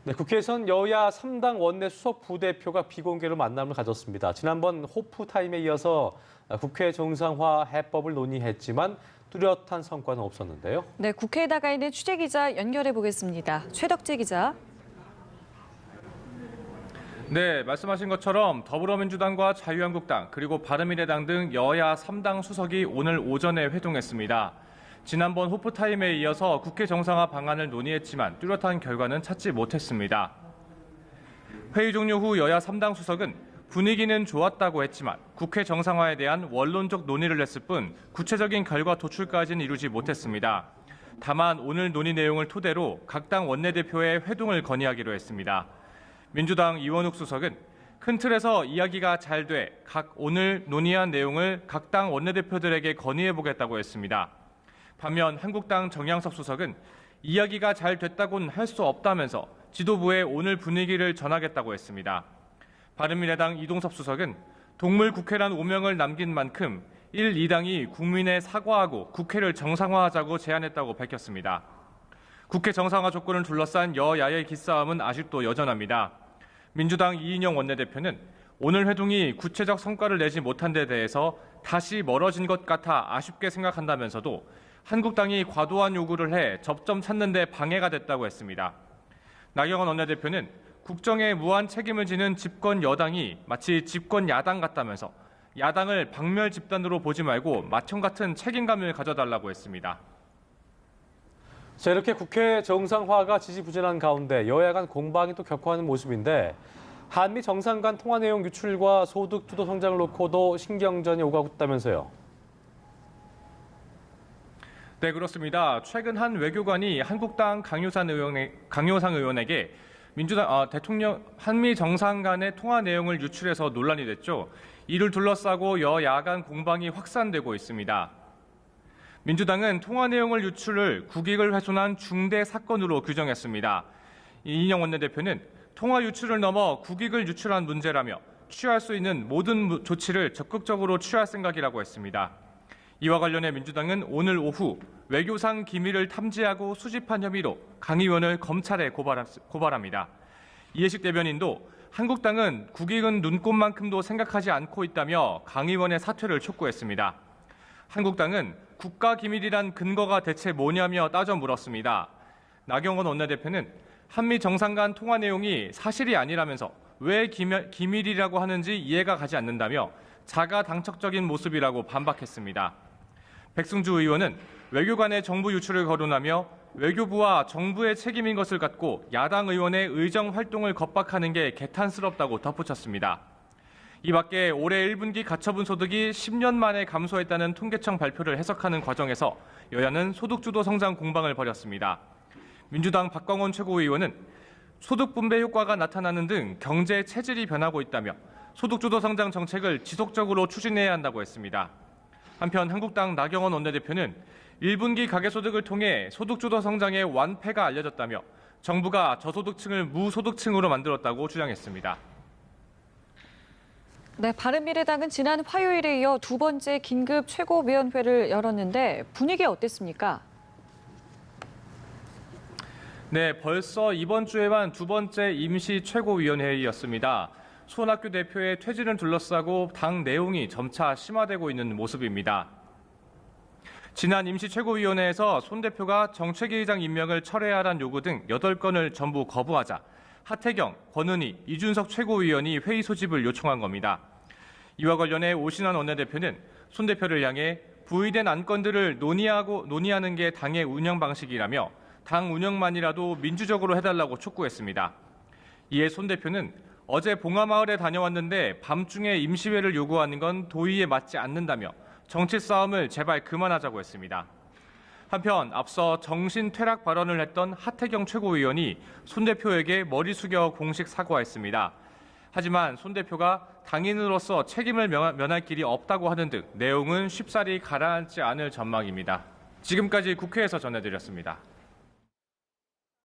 네, 국회에선 여야 3당 원내 수석 부대표가 비공개로 만남을 가졌습니다. 지난번 호프타임에 이어서 국회 정상화 해법을 논의했지만 뚜렷한 성과는 없었는데요. 네, 국회에 나가 있는 취재기자 연결해 보겠습니다. 최덕재 기자. 네, 말씀하신 것처럼 더불어민주당과 자유한국당 그리고 바른미래당 등 여야 3당 수석이 오늘 오전에 회동했습니다. 지난번 호프타임에 이어서 국회 정상화 방안을 논의했지만 뚜렷한 결과는 찾지 못했습니다. 회의 종료 후 여야 3당 수석은 분위기는 좋았다고 했지만 국회 정상화에 대한 원론적 논의를 했을 뿐 구체적인 결과 도출까지는 이루지 못했습니다. 다만 오늘 논의 내용을 토대로 각 당 원내대표의 회동을 건의하기로 했습니다. 민주당 이원욱 수석은 큰 틀에서 이야기가 잘 돼 각 오늘 논의한 내용을 각 당 원내대표들에게 건의해보겠다고 했습니다. 반면 한국당 정양석 수석은 이야기가 잘 됐다고는 할 수 없다면서 지도부에 오늘 분위기를 전하겠다고 했습니다. 바른미래당 이동섭 수석은 동물 국회란 오명을 남긴 만큼 1, 2당이 국민에 사과하고 국회를 정상화하자고 제안했다고 밝혔습니다. 국회 정상화 조건을 둘러싼 여야의 기싸움은 아직도 여전합니다. 민주당 이인영 원내대표는 오늘 회동이 구체적 성과를 내지 못한 데 대해서 다시 멀어진 것 같아 아쉽게 생각한다면서도 한국당이 과도한 요구를 해 접점 찾는 데 방해가 됐다고 했습니다. 나경원 원내대표는 국정에 무한 책임을 지는 집권 여당이 마치 집권 야당 같다면서 야당을 박멸 집단으로 보지 말고 맏형 같은 책임감을 가져달라고 했습니다. 자, 이렇게 국회 정상화가 지지부진한 가운데 여야 간 공방이 또 격화하는 모습인데 한미 정상 간 통화 내용 유출과 소득 주도 성장을 놓고도 신경전이 오가고 있다면서요. 네, 그렇습니다. 최근 한 외교관이 한국당 강효상 의원에게 민주당 대통령 한미 정상 간의 통화 내용을 유출해서 논란이 됐죠. 이를 둘러싸고 여야 간 공방이 확산되고 있습니다. 민주당은 통화 내용을 유출을 국익을 훼손한 중대 사건으로 규정했습니다. 이인영 원내대표는 통화 유출을 넘어 국익을 유출한 문제라며 취할 수 있는 모든 조치를 적극적으로 취할 생각이라고 했습니다. 이와 관련해 민주당은 오늘 오후 외교상 기밀을 탐지하고 수집한 혐의로 강 의원을 검찰에 고발합니다. 이해식 대변인도 한국당은 국익은 눈꼽만큼도 생각하지 않고 있다며 강 의원의 사퇴를 촉구했습니다. 한국당은 국가기밀이란 근거가 대체 뭐냐며 따져 물었습니다. 나경원 원내대표는 한미 정상 간 통화 내용이 사실이 아니라면서 왜 기밀이라고 하는지 이해가 가지 않는다며 자가당착적인 모습이라고 반박했습니다. 백승주 의원은 외교관의 정부 유출을 거론하며 외교부와 정부의 책임인 것을 갖고 야당 의원의 의정 활동을 겁박하는 게 개탄스럽다고 덧붙였습니다. 이 밖에 올해 1분기 가처분 소득이 10년 만에 감소했다는 통계청 발표를 해석하는 과정에서 여야는 소득주도 성장 공방을 벌였습니다. 민주당 박광원 최고위원은 소득 분배 효과가 나타나는 등 경제 체질이 변하고 있다며 소득주도 성장 정책을 지속적으로 추진해야 한다고 했습니다. 한편 한국당 나경원 원내대표는 1분기 가계소득을 통해 소득주도 성장의 완패가 알려졌다며 정부가 저소득층을 무소득층으로 만들었다고 주장했습니다. 네, 바른미래당은 지난 화요일에 이어 두 번째 긴급 최고위원회를 열었는데 분위기 어땠습니까? 네, 벌써 이번 주에만 두 번째 임시 최고위원회였습니다. 손학규 대표의 퇴진을 둘러싸고 당 내용이 점차 심화되고 있는 모습입니다. 지난 임시 최고위원회에서 손 대표가 정책위의장 임명을 철회하라는 요구 등 8건을 전부 거부하자 하태경, 권은희, 이준석 최고위원이 회의 소집을 요청한 겁니다. 이와 관련해 오신환 원내대표는 손 대표를 향해 부의된 안건들을 논의하는 게 당의 운영 방식이라며 당 운영만이라도 민주적으로 해달라고 촉구했습니다. 이에 손 대표는 어제 봉화마을에 다녀왔는데 밤중에 임시회를 요구하는 건 도의에 맞지 않는다며 정치 싸움을 제발 그만하자고 했습니다. 한편 앞서 정신 퇴락 발언을 했던 하태경 최고위원이 손 대표에게 머리 숙여 공식 사과했습니다. 하지만 손 대표가 당인으로서 책임을 면할 길이 없다고 하는 등 내용은 쉽사리 가라앉지 않을 전망입니다. 지금까지 국회에서 전해드렸습니다.